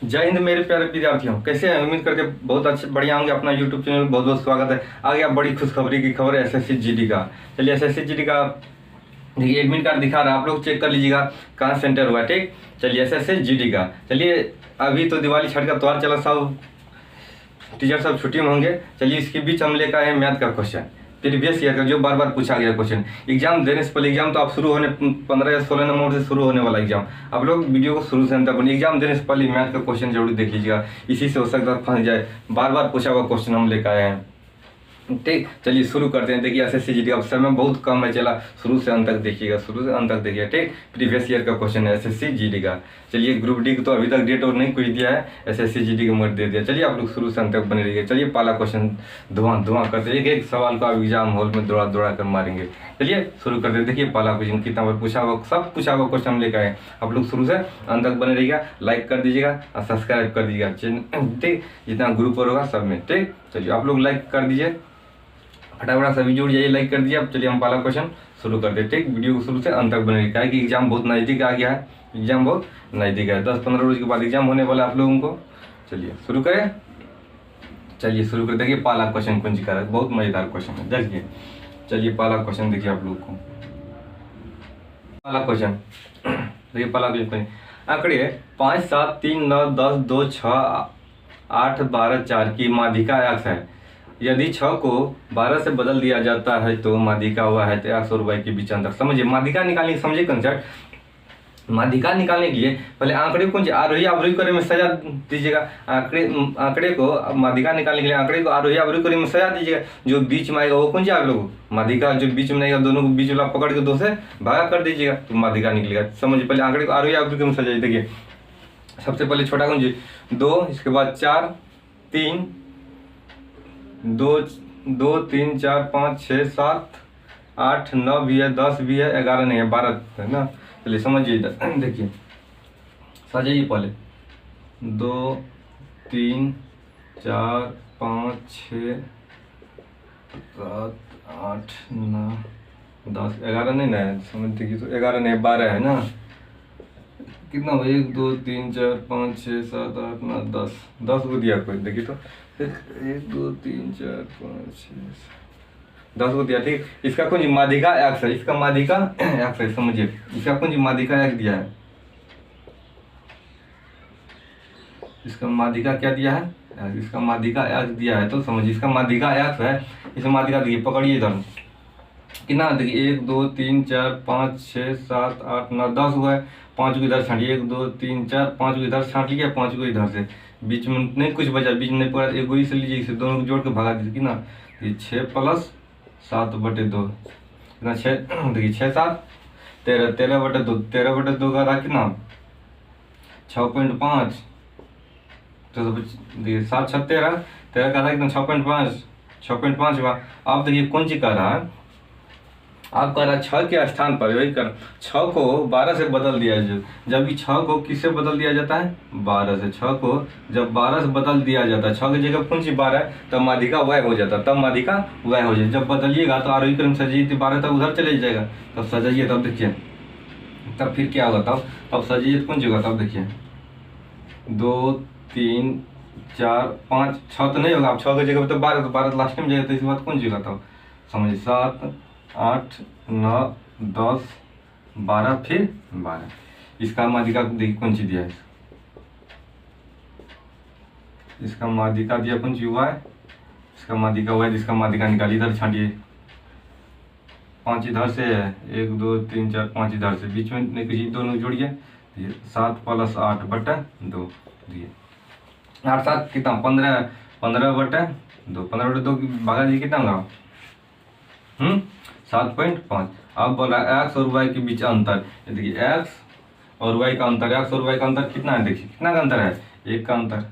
जय हिंद मेरे प्यारे विद्यार्थियों, कैसे हैं? उम्मीद करके बहुत अच्छे बढ़िया होंगे। अपना यूट्यूब चैनल बहुत बहुत स्वागत है। आ गया बड़ी खुशखबरी की खबर एसएससी जीडी का। चलिए एसएससी जीडी का देखिए एडमिट कार्ड दिखा रहा है, आप लोग चेक कर लीजिएगा कहाँ सेंटर हुआ। ठीक, चलिए एसएससी जीडी का। चलिए अभी तो दिवाली छठ का त्योहार चला, सब टीचर सब छुट्टी में होंगे। चलिए इसके बीच हम लेकर आए मैथ का क्वेश्चन, प्रीवियस ईयर का, जो बार बार पूछा गया क्वेश्चन। एग्जाम देने से पहले, एग्जाम तो आप शुरू होने 15 या 16 नवंबर से शुरू होने वाला एग्जाम, आप लोग वीडियो को शुरू से अंत तक एग्जाम देने से पहले मैथ का क्वेश्चन जरूर देख लीजिएगा। इसी से हो सकता है फंस जाए, बार बार पूछा हुआ क्वेश्चन हम लेकर आए हैं। ठीक, चलिए शुरू करते हैं। देखिए एसएससी जीडी का समय बहुत कम है, चला शुरू से अंत तक देखिएगा, शुरू से अंत तक देखिए। ठीक, प्रीवियस ईयर का क्वेश्चन है एसएससी जीडी का। चलिए ग्रुप डी को तो अभी तक डेट और नहीं कुछ दिया है, एसएससी जीडी का मत दे दिया। चलिए आप लोग शुरू से अंत तक बने रहिए। चलिए पहला क्वेश्चन धुआं धुआं करते, एक एक सवाल को आप एग्जाम हॉल में दौड़ा दौड़ा कर मारेंगे। चलिए शुरू करते हैं। देखिए पहला क्वेश्चन कितना बार पूछा हुआ, सब पूछा हुआ क्वेश्चन हम लेकर आए। आप लोग शुरू से अंत तक बने रहिएगा, लाइक कर दीजिएगा और सब्सक्राइब कर दीजिएगा। ठीक, जितना ग्रुप पर होगा सब में। ठीक, चलिए आप लोग लाइक कर दीजिए, फटाफट सभी जुड़ जाइए, लाइक कर दिया। अब चलिए हम पहला क्वेश्चन शुरू करते हैं। ठीक, वीडियो को शुरू से अंत तक बनेगी, क्या है कि एग्जाम बहुत नज़दीक आ गया है, एग्जाम बहुत नज़दीक है। 10-15 रोज के बाद एग्जाम होने वाला है आप लोगों को। चलिए शुरू करें। चलिए शुरू कर। देखिए पहला क्वेश्चन कौन सी का है, बहुत मजेदार क्वेश्चन है, देखिए। चलिए पहला क्वेश्चन देखिए आप लोग को, पहला क्वेश्चन देखिए। पहला क्वेश्चन आंकड़े 5, 7, 3, 9, 10, 2, 6, 8, 12, 4 की माध्यिका x है। यदि 6 को 12 से बदल दिया जाता है तो माध्यिका हुआ है, तो x और y के बीच अंतर। समझिए माध्यिका निकालने, समझिए कंसेप्ट। माध्यिका निकालने के लिए पहले आंकड़े को आरोही अवरोही क्रम में सजा दीजिएगा। आंकड़े को माध्यिका निकालने के लिए आंकड़े को आरोही अवरोही क्रम में सजा दीजिएगा। जो बीच में आएगा वो कौन सी आप लोग माध्यिका, जो बीच में आएगा दोनों को बीच वाला पकड़ के 2 से भागा कर दीजिएगा तो माध्यिका निकलेगा। समझिए पहले आंकड़े को आरोही अवरोही क्रम में सजाइए। देखिए सबसे पहले छोटा कौन सी 2, इसके बाद 4, 3, 2, 2, 3, 4, 5, 6, 7, 8, 9 भी है, 10 भी है, 11 नहीं है, 12 है ना। चलिए समझिए इधर, देखिए सजाइए पहले 2, 3, 4, 5, 6, 7, 8, 9, 10, 11 नहीं ना, समझ देखिए तो 11 नहीं 12 है ना। कितना हुआ 1, 2, 3, 4, 5, 6, 7, 8, 9, 10, 10 को दिया कोई, देखिए तो 1, 2, 3, 4, 5, 6, 10 को दिया। ठीक, इसका कौन जी माध्यिका x है, इसका माध्यिका x है। समझिए इसका कौन जी माध्यिका x दिया है, इसका माध्यिका क्या दिया है, इसका माध्यिका x दिया है। तो समझिए इसका माध्यिका x है, इसका माध्यिका देखिए, पकड़िए इधर कितना, देखिए 1, 2, 3, 4, 5, 6, 7, 8, 9, 10 हुआ है। 5 को इधर छाटिए, 1, 2, 3, 4, 5 को इधर छाट लिया, 5 को इधर से, बीच में नहीं कुछ बचा, बीच में नहीं पड़ा, एक वही से लीजिए, इसे दोनों को जोड़ के भगा दीजिए कितना, ये 6 + 7/2 कितना 6, देखिए 6, 7, 13, 13/2, 13/2 का था कितना 6.5, तो देखिए 7, 6, 13, 13 का था कितना 6.5, 6.5 हुआ। अब देखिए कौन सी कर रहा है, आप कह रहा है 6 के स्थान पर वही कर 6 को 12 से बदल दिया जाए। जब भी 6 को किससे बदल दिया जाता है, 12 से। 6 को जब 12 से बदल दिया जाता है, 6 की जगह कौन सी 12 है, तब माध्यिका वह हो जाता है, तब माध्यिका वह हो जाए। जब बदलिएगा तो आरोही क्रम सजाइए, 12 तक उधर चले जाएगा, तब सजाइए, तब देखिए तब फिर क्या होगा, तब सजाइए कौन सी होगा, तब देखिए 2, 3, 4, 5, 6 तो नहीं होगा। अब 6 की जगह तो 12, तो 12 लास्ट में जाएगा, तो इसी बात कौन सी होगा, तब समझिए 7, 8, 9, 10, 12, फिर 12। इसका माध्यिका देखिए कौन सी दिया है, इसका माध्यिका दिया कौन सी हुआ है, इसका माध्यिका हुआ है, जिसका माध्यिका निकालिए, इधर छाटिए, 5 इधर से है, 1, 2, 3, 4, 5 इधर से, बीच में नहीं कुछ, दोनों जोड़िए, 7 + 8/2 दिए, 8, 7 कितना 15, 15/2, 15/2 भागा दीजिए कितना होगा 7.5। अब बोला x और y के बीच अंतर, देखिए x और y का अंतर, x और y का अंतर कितना है, देखिए कितना का अंतर है, 1 का अंतर,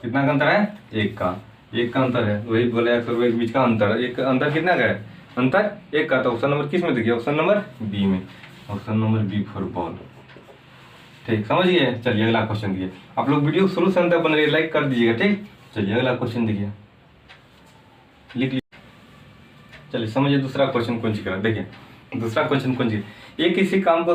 कितना का अंतर है, 1 का अंतर है। वही बोला x और y के बीच का अंतर, एक अंतर कितना का है, अंतर 1 का। तो ऑप्शन नंबर किस में देखिए, ऑप्शन नंबर बी में, option number B for ball. ठीक समझिए। चलिए अगला क्वेश्चन दिए, आप लोग वीडियो शुरू से अंत तक बन रही, लाइक कर दीजिएगा। ठीक, चलिए अगला क्वेश्चन देखिए, लिख लीजिए। चलिए समझिए दूसरा क्वेश्चन कौन सी करा, देखिए दूसरा क्वेश्चन कौन सी, ए किसी काम को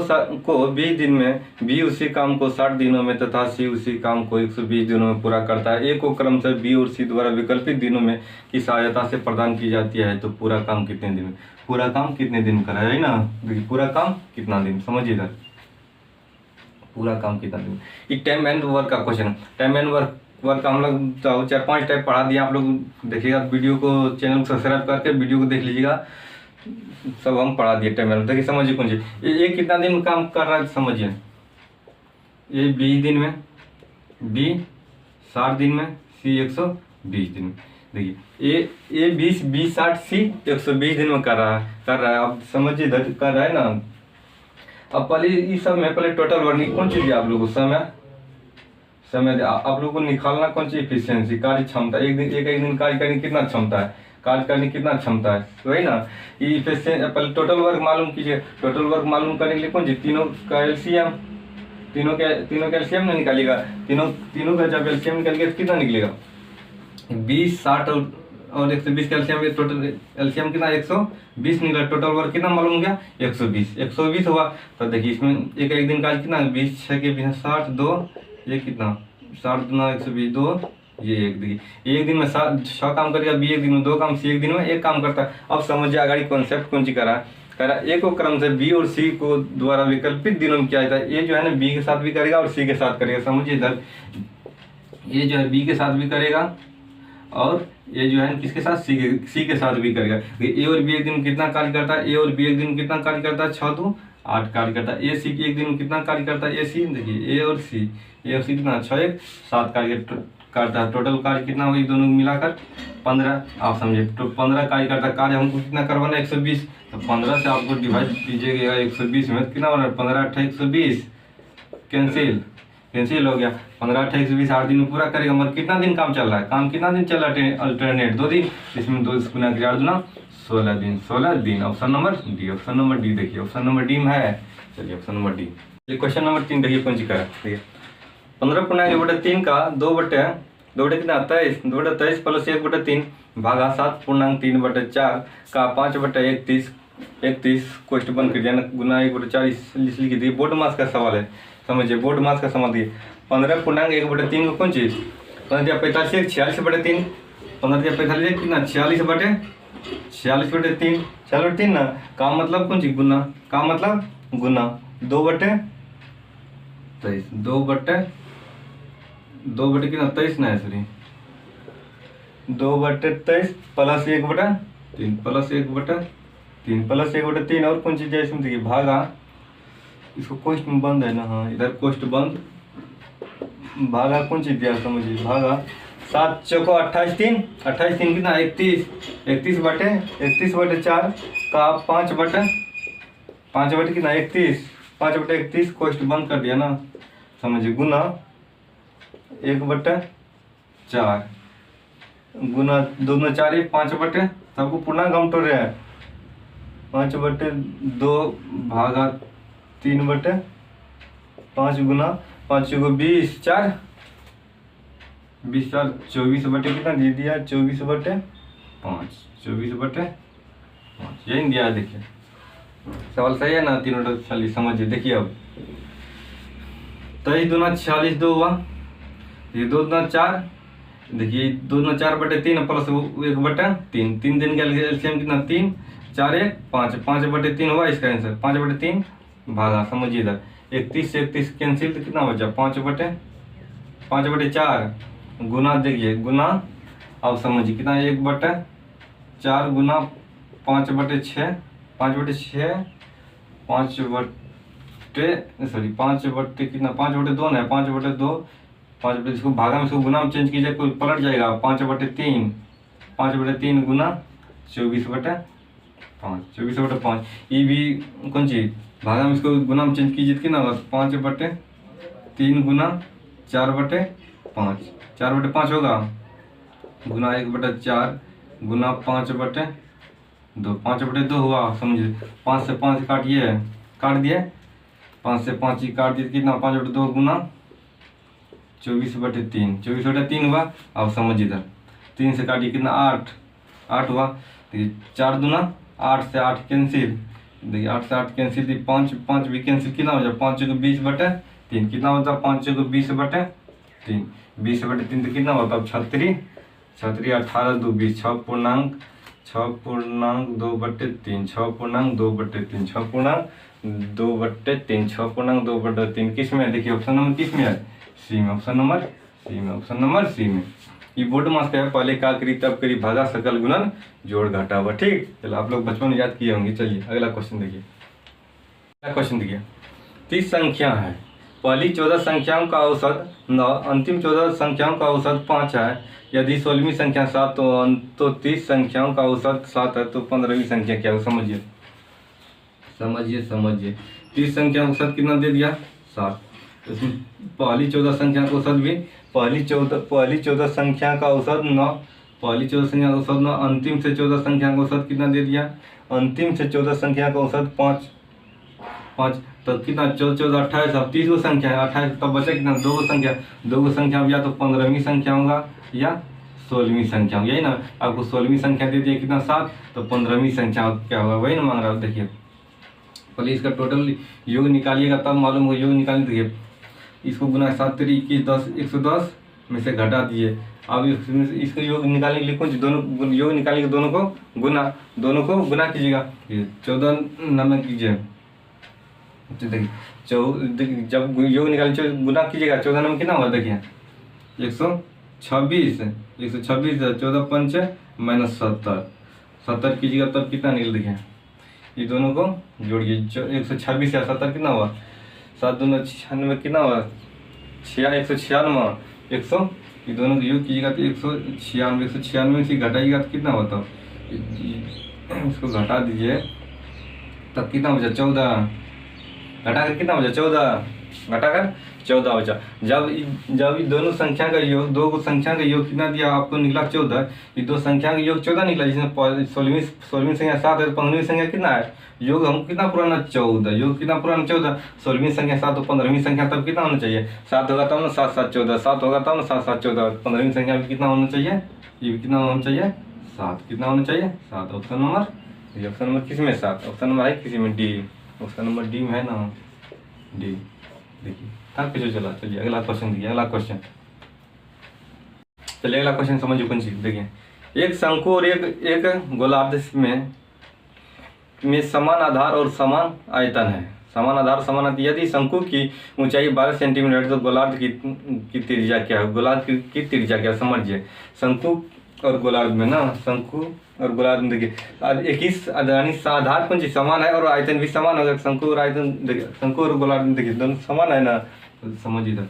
20 दिन में, बी उसी काम को 60 दिनों में तथा सी उसी काम को 120 दिनों में पूरा करता है। ए को क्रमशः बी और सी द्वारा विकल्पित दिनों में की सहायता से प्रदान की जाती है, तो पूरा काम कितने दिन में, पूरा काम कितने दिन करा है ना। देखिए पूरा काम कितना दिन, समझिए इधर पूरा काम कितना दिन। ये टाइम एंड वर्क का क्वेश्चन है। टाइम एंड वर्क हम लोग 4-5 टाइप पढ़ा दिया, आप लोग देखिएगा वीडियो को, चैनल को सब्सक्राइब करके वीडियो को देख लीजिएगा, सब हम पढ़ा दिए टाइम एंड। देखिए समझिए कौन सी, ये कितना दिन में काम कर रहा है समझिए। ये 20 दिन में, बी 60 दिन में, सी 120 दिन में। देखिए ये 20 60 सी 120 दिन में कर रहा है। अब समझिए इधर कर रहा है ना। अब पहले इस सब में पहले टोटल वर्क कौन चीज आप लोगों को समय आप लोगों को निकालना कौन सी इफिशियंसी, कार्य क्षमता, एक दिन कार्य करने कितना क्षमता है, कार्य करने कितना क्षमता है, वही ना। ये पहले टोटल वर्क मालूम कीजिए। टोटल वर्क मालूम करने के लिए कौन सी, तीनों का एलसीएम, तीनों का एलसीएम ना निकालिएगा। तीनों का जब एलसीएम निकालिएगा तो कितना निकलेगा, 20 60 और 120 का एलसीएम, टोटल एलसीएम कितना 120 निकला। टोटल वर्क कितना मालूम हो गया 120 हुआ। तो देखिए इसमें एक दिन का कितना, 20 6 के 60 2, ये कितना 60 गुना 120 2, ये एक। देखिए एक दिन में 6 काम करेगा, बी एक दिन में 2 काम, सी एक दिन में 1 काम करता है। अब समझिए आगे कॉन्सेप्ट कौन सी करा ए को क्रम से बी और सी को द्वारा विकल्पित दिनों में क्या होता है। ये जो है ना बी के साथ भी करेगा और सी के साथ करेगा। समझिए इधर ये जो है बी के साथ भी करेगा और ये जो है किसके साथ, सी के साथ भी करेगा। ए और बी एक दिन कितना कार्य करता है, ए और बी एक दिन कितना कार्य करता है, 6 2 8 कार्य करता है। ए सी की एक दिन कितना कार्य करता है, ए सी देखिए ए और सी कितना 6 1 7 कार्य करता है। टोटल कार्य कितना हुई दोनों मिलाकर 15। आप समझे तो 15 कार्य करता है। कार्य हमको कितना करवाना है 120, तो 15 से आपको डिवाइड कीजिएगा 120 में कितना हो रहा है, 15 8 120, कैंसिल हो गया। 15 8 120 8 दिन में पूरा करेगा। मतलब कितना दिन काम चल रहा है, काम कितना दिन चल रहा है, अल्टरनेट 2 दिन, इसमें 2 गुना 8 दुना 16 दिन। ऑप्शन नंबर डी देखिए, ऑप्शन नंबर डी में है। चलिए option number D. Question number 3 देखिए कौन सी का है। देखिए 15.1/3 का 2 कितना 23 2/23 प्लस 1/3 भागा 7.3/4 का 5/31 क्वेश्चन बन कर दिया गुना 1/4 लिख दी। बोर्ड मास का सवाल है, समझिए बोर्ड मास का सवाल दिए। 15.1/3 को कौन चीज, 15 45 46/3, 15 45 कितना 46/3 46/3 ना। का मतलब कौन चीज गुना, का मतलब गुना 2/23 2 कितना 23 ना है, सॉरी 2/23 प्लस 1/3 प्लस 1/3 और कौन चीज है इसमें देखिए भागा, इसको क्वेश्चन बंद है ना, हाँ इधर क्वेश्चन बंद, भागा कौन चीज दिया समझिए, भागा 7 चौको 28 3 कितना 31/4 का 5/5 कितना 5/31 क्वेश्चन बंद कर दिया ना, समझिए गुना 1/4 गुना 2 में 4 5/, सबको पूर्णांक हम तोड़ रहे हैं, 5/2 भागा 3/5 गुना 5 को 20 4 24 कितना दे दिया 24/5 यही दिया। देखिए सवाल सही है ना, तीनों चलिए समझिए। देखिए अब 23 दूना 46 2 हुआ, ये 2 दूना 4, देखिए 2 दूना 4/3 प्लस 1/3 3 दिन का एलसीएम कितना 3 4 1 5 5/3 हुआ इसका आंसर 5/3 भागा, समझिए इधर 31 से 31 कैंसिल तो कितना बचा 5/4 गुना, देखिए गुना, अब समझिए कितना 1/4 गुना 5/6 कितना 5/2 ना 5/2 इसको भागा में इसको गुना में चेंज कीजिए कोई पलट जाएगा 5/3 गुना 24/5 ये भी कौन चीज भागा में इसको गुना में चेंज कीजिए कितना होगा 5/3 गुना 4/5 होगा गुना 1/4 गुना 5/2 हुआ, समझिए 5 से 5 काट दिए 5 से 5 ही काट दिए कितना 5/2 गुना 24/3 हुआ। अब समझिए इधर 3 से काटिए कितना 8 हुआ, 4 दूना 8 से 8 कैंसिल, देखिए 8 से 8 कैंसिल, 5 5 भी कैंसिल, कितना हो जाए 5 को 20/3, कितना होता है 5 को 20/3, 20/3 तो कितना होता है 36, 18 2 20, 6.2/3, 6.2/3, 6.2/3, 6.2/3 किस में है? देखिए ऑप्शन नंबर किस में है? सी में, ऑप्शन नंबर सी में। ये बोर्ड मास का है, पहले का करी तब करी भागा सकल गुणन जोड़ घटावा। ठीक, चलो आप लोग बचपन में याद किए होंगे। चलिए अगला क्वेश्चन देखिए। अगला क्वेश्चन देखिए, 30 संख्या है, पहली 14 संख्याओं का औसत 9, अंतिम 14 संख्याओं का औसत 5 है। यदि 16वीं संख्या 7 तो 30 संख्याओं का औसत 7 है, तो 15वीं संख्या क्या है? समझिए 30 संख्या का औसत कितना दे दिया? 7। इसमें पहली 14 संख्या का औसत भी, पहली 14 संख्या का औसत 9, पहली 14 संख्या का औसत 9, अंतिम से 14 संख्या का औसत कितना दे दिया? अंतिम से 14 संख्या का औसत 5, तो कितना 14 28, अब 30 गो संख्या है, 28 तब बचा कितना? 2 गो संख्या या तो 15वीं संख्या होगा या 16वीं संख्या होगा, यही ना। आपको 16वीं संख्या दे दिया कितना? 7, तो 15वीं संख्या क्या होगा? वही ना मांग रहा है। देखिए पहले इसका टोटल योग निकालिएगा तब मालूम होगा। योग निकालिए, देखिए इसको गुना 7 3 21 10, 110 में से घटा दिए। अब इसको योग निकालने के लिए कौन सी दोनों योग निकालने के दोनों को गुना कीजिएगा। 14 नंबर कीजिए, देखिए जब योग निकालिए गुना कीजिएगा 14 नंबर कितना होगा? देखिए 126, 14 पंच माइनस 70 कीजिएगा तब कितना निकल? देखिए ये दोनों को जोड़िए, 126 या 70 कितना हुआ? 7 दूना 96 कितना हुआ? 196, 100, ये दोनों को योग कीजिएगा तो 196 में से घटाइएगा तो कितना होता? इसको घटा दीजिए तब कितना बचा? 14, घटाकर कितना बचा? 14, घटाकर 14 बचा। जब दोनों संख्या का योग, दो संख्या का योग कितना दिया आपको? निकला 14। ये दो संख्या का योग 14 निकला, जिसमें 16वीं संख्या 7 है, 15वीं संख्या कितना है? योग हमको कितना पुराना? 14। योग कितना पुराना? 14। 16वीं संख्या 7 तो 15वीं संख्या तब कितना होना चाहिए? 7 होगा तब ना 7 7 14, 7 होगा तब ना 7 7 14, 15वीं संख्या भी कितना होना चाहिए? ये भी कितना होना चाहिए? 7। कितना होना चाहिए? 7। ऑप्शन नंबर किस में? 7। ऑप्शन नंबर है किसी में? डी। ऑप्शन नंबर डी में है ना, डी। देखिए हाँ पीछे चला। चलिए अगला क्वेश्चन देखिए। अगला क्वेश्चन समझिए कौन सी। देखिए एक शंकु और एक गोलार्ध में समान आधार और समान आयतन है। समान आधार समान आयतन। यदि शंकु की ऊंचाई 12 सेंटीमीटर है तो गोलार्ध की त्रिज्या क्या है? गोलार्ध की त्रिज्या क्या? समझिए शंकु और गोलार्ध में ना, शंकु और गोलार्ध में देखिए एक ही आधार कौन सी समान है और आयतन भी समान होगा। शंकु और आयतन देखिए, शंकु और गोलार्ध में देखिए दोनों समान है ना, तो समझिए इधर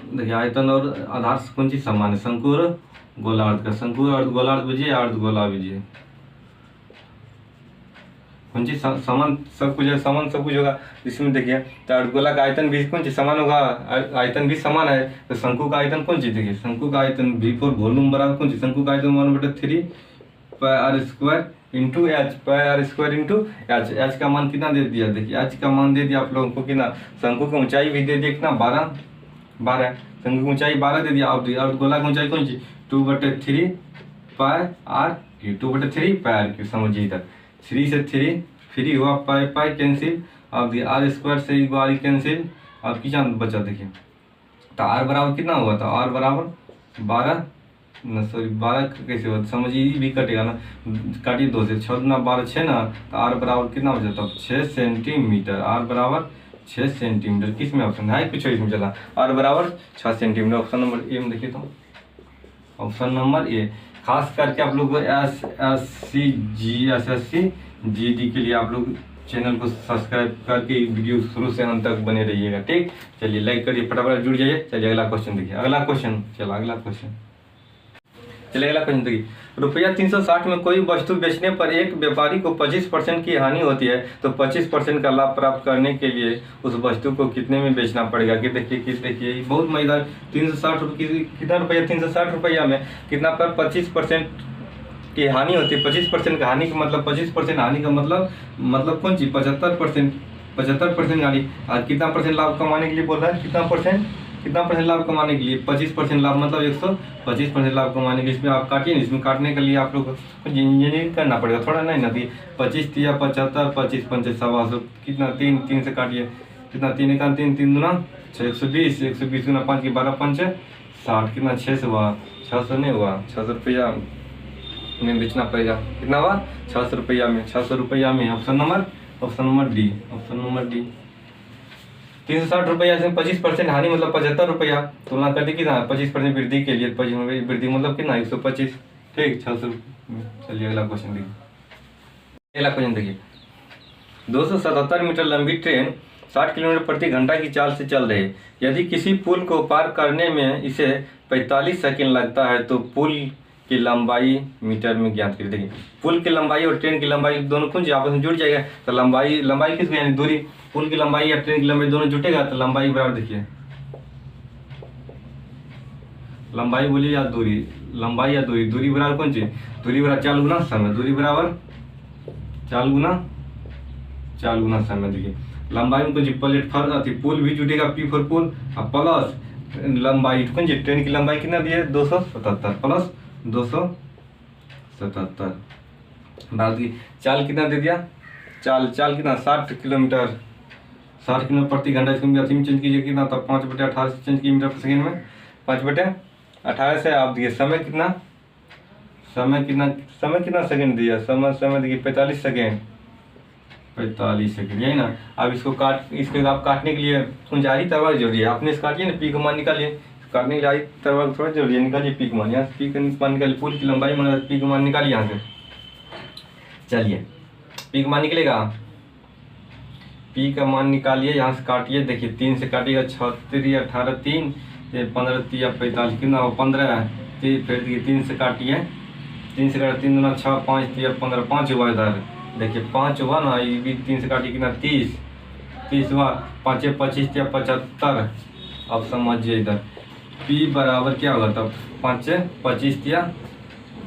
देखिए आयतन और आधार कौन सी समान है? शंकु और गोलार्ध का। शंकु और गोलार्ध बुझिए, अर्धगोला बुझिए, कौन सी समान सब कुछ है, समान सब कुछ होगा। इसमें देखिए तो अर्धगोला का आयतन भी कौन सी समान होगा? आयतन भी समान है। तो शंकु का आयतन कौन सी? देखिए शंकु का आयतन V4 वॉल्यूम बराबर कौन सी? शंकु का आयतन 1/3 πr² into H, πr² into H. H का मान कितना दे दिया? देखिए एच का मान दे दिया आप लोगों को कितना? शंकु की ऊंचाई भी दे दिया कितना? 12। शंकु की ऊंचाई 12 दे दिया। अब अर्धगोला की ऊंचाई कौन सी? 2/3 πr², 2/3 πr²। समझिए इधर 3 से 3 फ्री हुआ, पाई कैंसिल, अब r² से r कैंसिल, अब कितना बचा? देखिए तो r बराबर कितना हुआ था? r बराबर 12 कैसे होता? समझिए ये भी कटेगा ना, काटिए 2 से 6 दूना 12 6 ना, तो r बराबर कितना हो जाता? 6 सेंटीमीटर। r बराबर 6 सेंटीमीटर। किस में ऑप्शन है? कुछ इसमें चला r बराबर 6 सेंटीमीटर। ऑप्शन नंबर ए में देखिए तो ऑप्शन नंबर ए। खास करके आप लोग SSC GD के लिए आप लोग चैनल को सब्सक्राइब करके वीडियो शुरू से अंत तक बने रहिएगा। ठीक, चलिए लाइक करिए, फटाफट जुड़ जाइए। चलिए अगला क्वेश्चन देखिए। अगला क्वेश्चन देखिए। रुपया 360 में कोई वस्तु बेचने पर एक व्यापारी को 25% की हानि होती है, तो 25% का लाभ प्राप्त करने के लिए उस वस्तु को कितने में बेचना पड़ेगा? कि देखिए बहुत मजेदार। 360 रुपये कितना रुपया? 360 रुपया में कितना पर 25% की हानि होती है। 25% का हानि का मतलब 25% हानि का मतलब कौन सी? 75% हानि। और कितना परसेंट लाभ कमाने के लिए बोल रहा है? कितना परसेंट? कितना परसेंट लाभ कमाने के लिए? 25% लाभ, मतलब 125% लाभ कमाने के लिए इसमें आप काटिए। इसमें काटने के लिए आप लोग को इंजीनियरिंग करना पड़ेगा, थोड़ा नहीं ना। 25 या 75, 25 पंचे 125, कितना 3 से काटिए, कितना 3 1 3 3 दूना 6, 120, 120 गुना 5 की 12 पंचे 60, कितना 600 हुआ, 600 नहीं हुआ, 600 रुपया में बेचना पड़ेगा। कितना हुआ? 600 रुपया में, 600 रुपया में। Option number D, option number D. 360 रुपया इसमें 25% हानि, मतलब 75 रुपया। तुलना कर दी कितना? 25% वृद्धि के लिए, वृद्धि मतलब कितना? 125। ठीक, 600। चलिए अगला क्वेश्चन देखिए। अगला क्वेश्चन देखिए, 277 मीटर लंबी ट्रेन 60 किलोमीटर प्रति घंटा की चाल से चल रही है। यदि किसी पुल को पार करने में इसे 45 सेकंड लगता है तो पुल की लंबाई मीटर में ज्ञात करिए। देखिए, पुल की लंबाई और ट्रेन की लंबाई दोनों कुछ आपस में जुड़ जाएगा, तो लंबाई किसको, यानी दूरी, पुल की लंबाई या ट्रेन की लंबाई दोनों जुटेगा तो लंबाई बराबर, देखिए लंबाई बोलिए या दूरी, लंबाई या दूरी, दूरी बराबर कौन चीज? दूरी बराबर चाल गुना समय, दूरी बराबर चाल गुना समय। देखिए लंबाई में कुछ प्लेटफॉर्म आती, पुल भी जुटेगा, P फॉर पुल, और प्लस लंबाई कौन चीज? ट्रेन की लंबाई कितना दिए? 277 प्लस 277। बात की चाल कितना दे दिया? चाल कितना? 60 किलोमीटर प्रति घंटा। इसको अति में चेंज कीजिए कितना? तब 5/18 से चेंज कीजिए मीटर पर सेकेंड में, 5/18 से आप दिए समय कितना सेकंड दिया? समय देखिए 45 सेकंड, 45 सेकंड, यही ना। अब इसको आप काटने के लिए कुंजारी तरवार जोड़िए, आपने इस काटिए ना, पी का मान निकालिए, काटने के लिए आई तरवार थोड़ा जोड़िए, निकालिए पी का मान, यहाँ से पी का मान निकालिए, पुल की लंबाई मान पी का मान निकालिए यहाँ से। चलिए पी का मान निकलेगा, पी का मान निकालिए, यहाँ से काटिए। देखिए 3 से काटिएगा, 6 3 18 3, 15 3 45, कितना हो? 15। फिर देखिए 3 से काटिए, 3 से काटिए, 3 दूना 6, 5 3 15, 5 हुआ इधर। देखिए 5 हुआ ना, ये भी 3 से काटिए कितना? 30 हुआ, 5 25 या 75। अब समझिए इधर P बराबर क्या होगा तब? 5 25 या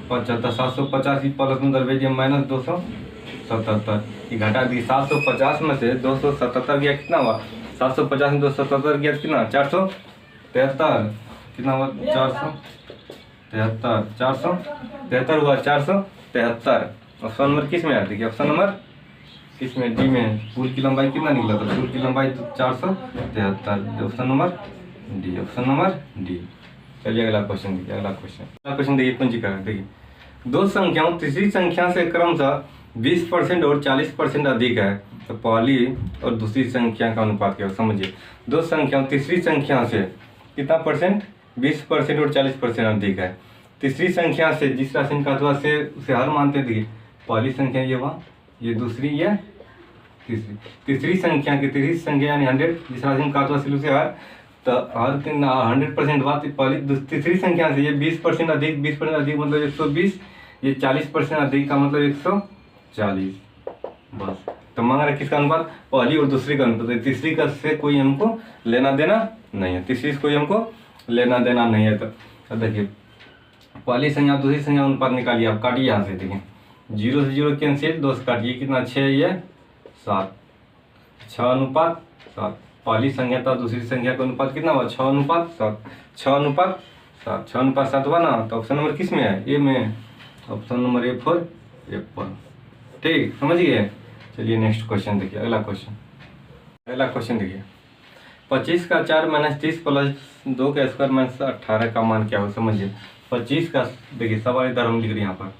75, 750 प्लस में दरवेज माइनस 277, ये घटा दी। 750 में से 277 गया, कितना हुआ? 750 में 277 गया कितना? 473, कितना हुआ? 473 हुआ, 473। ऑप्शन नंबर किस में आती है? ऑप्शन नंबर किस में? डी में। पुल की लंबाई कितना निकला था? पुल की लंबाई तो 473, option number D, option number D. चलिए अगला क्वेश्चन देखिए, अगला क्वेश्चन देखिए पंजीकरण। देखिए दो संख्याओं तीसरी संख्या से क्रमशः 20% और 40% अधिक है, तो पहली और दूसरी संख्या का अनुपात क्या है? समझिए, दो संख्याओं तीसरी संख्या से कितना परसेंट? 20% और 40% अधिक है। तीसरी संख्या से जिस राशि का अथवा से उसे हर मानते थे, पहली संख्या ये हुआ, ये दूसरी, ये तीसरी संख्या की तीसरी संख्या यानी 100, जिस राशि का अथवा से उसे हर, तो हर 100% बात पहली तीसरी संख्या से ये 20% अधिक, 20% अधिक मतलब 120, ये 40% अधिक का मतलब 140। बस, तो मांग रहा किसका अनुपात? पहली और दूसरी का अनुपात। तीसरी का से कोई हमको लेना देना नहीं है, तीसरी से कोई हमको लेना देना नहीं है। तो देखिए पहली संख्या दूसरी संख्या अनुपात निकालिए, आप काटिए यहाँ से। देखिए 0 से 0 कैंसिल, 2 से काटिए, कितना? 6 ये 7, 6:7। पहली संख्या था दूसरी संख्या का अनुपात कितना हुआ? 6:7, 6:7, 6:7 हुआ ना। तो ऑप्शन नंबर किस में है? ए में, option number A for Apple. ठीक, समझ गए। चलिए नेक्स्ट क्वेश्चन देखिए, अगला क्वेश्चन देखिए, 25 का 4 - 30 प्लस 2 का स्क्वायर माइनस 18 का मान क्या हो? समझिए 25 का, देखिए सवाल इधर हम लिख रहे हैं यहाँ पर,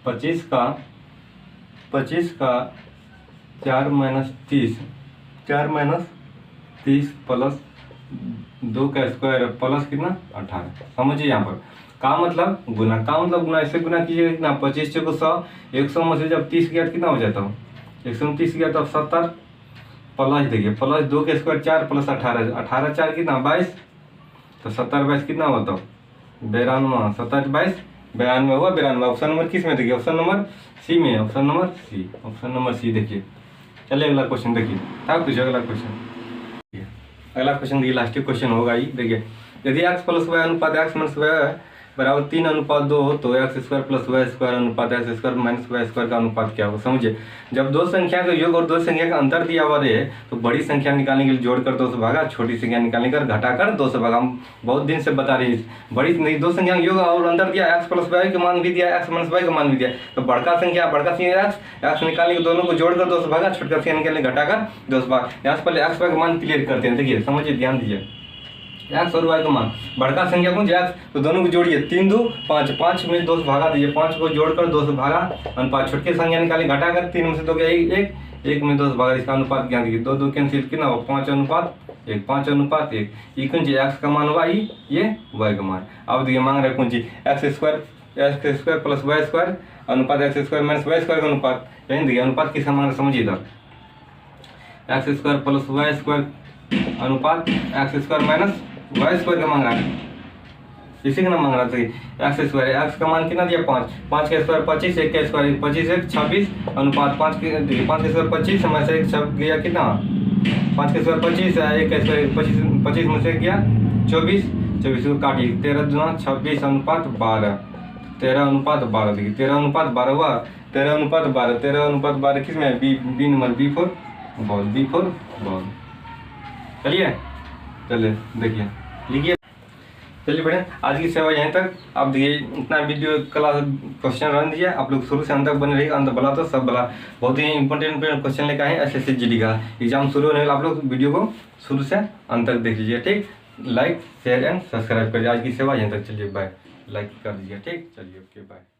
25 का 4 - 30 प्लस 2 का स्क्वायर प्लस कितना? 18। समझिए यहाँ पर का मतलब गुना, ऐसे गुना कीजिएगा कितना? 25 से 100, 100 में से जब 30 गया कितना हो जाता हो? 100 में 30 गया तब 70 प्लस, देखिए प्लस 2 के स्क्वायर 4 प्लस 18, 18 4 कितना? 22, तो 70 22 कितना हुआ तब? 92, 70 22 92 हुआ, 92। ऑप्शन नंबर किस में? देखिए ऑप्शन नंबर सी में, ऑप्शन नंबर सी देखिए। चलिए अगला क्वेश्चन देखिए, था कुछ अगला क्वेश्चन देखिए, लास्ट क्वेश्चन होगा ही। देखिए यदि x + y अनुपात x - y बराबर 3:2 हो तो x square plus y square अनुपात x square minus y square का अनुपात क्या होगा। समझिए, जब दो संख्या का योग और दो संख्या का अंतर दिया हुआ रहे तो बड़ी संख्या निकालने के लिए जोड़कर 2 से भागा, छोटी संख्या निकालने कर घटाकर 2 से भागा। हम बहुत दिन से बता रहे हैं, बड़ी नहीं, दो संख्या का योग और अंतर दिया, एक्स प्लस वाई का मान भी दिया, एक्स माइनस वाई का मान भी दिया, तो बड़का संख्या एक्स निकालने के दोनों को जोड़कर 2 से भागा, छोटका संख्या निकालने घटाकर 2 से भागा। यहाँ से पहले एक्स वाई का मान क्लियर करते हैं। देखिए समझिए, ध्यान दीजिए, एक्स और वाई का मान, बड़का संख्या कौन सा एक्स, तो दोनों को जोड़िए, 3 2 5, 5 में 2 से भागा दीजिए, 5 को जोड़कर 2 से भागा, अनुपात छोटके संख्या निकाली घटाकर 3 में से 2 गया 1 में 2 से भागा, इसका अनुपात ज्ञान दीजिए, 2 2 कैंसिल कितना हो 5:1, 5:1, ये कौन चीज एक्स का मान हुआ, ये वाई का मान। अब देखिए मांग रहे कौन चीज, x square plus y square अनुपात x square minus y square का अनुपात। यही देखिए अनुपात किसका मांग रहे समझिए इधर, x square plus y square अनुपात x square minus y square का मांग रहा है, इसी का नाम मांग रहा था। एक्स स्क्वायर, एक्स का मान कितना दिया 5, 5 का स्क्वायर 25, 1 का स्क्वायर 25, 1 26 अनुपात 5 के स्क्वायर 25 समय से 1 छप गया कितना, 5 का स्क्वायर 25, 1 का स्क्वायर 25 में से गया 24 को काटिए, 13 दूना 26 अनुपात 12, 13:12। देखिए 13:12 हुआ, 13:12 किस में, B number, B for ball. चलिए देखिए लिखिए। चलिए बढ़िया, आज की सेवा यहीं तक। आप देखिए इतना वीडियो क्लास क्वेश्चन रन दिया, आप लोग शुरू से अंत तक बने रहिए, अंत बला तो सब बला। बहुत ही इंपॉर्टेंट क्वेश्चन लेकर आए SSC GD का एग्जाम शुरू होने वाला, आप लोग वीडियो को शुरू से अंत तक देख लीजिए, ठीक। लाइक शेयर एंड सब्सक्राइब करिए। आज की सेवा यहीं तक, चलिए बाय, लाइक कर दीजिए, ठीक, चलिए ओके बाय।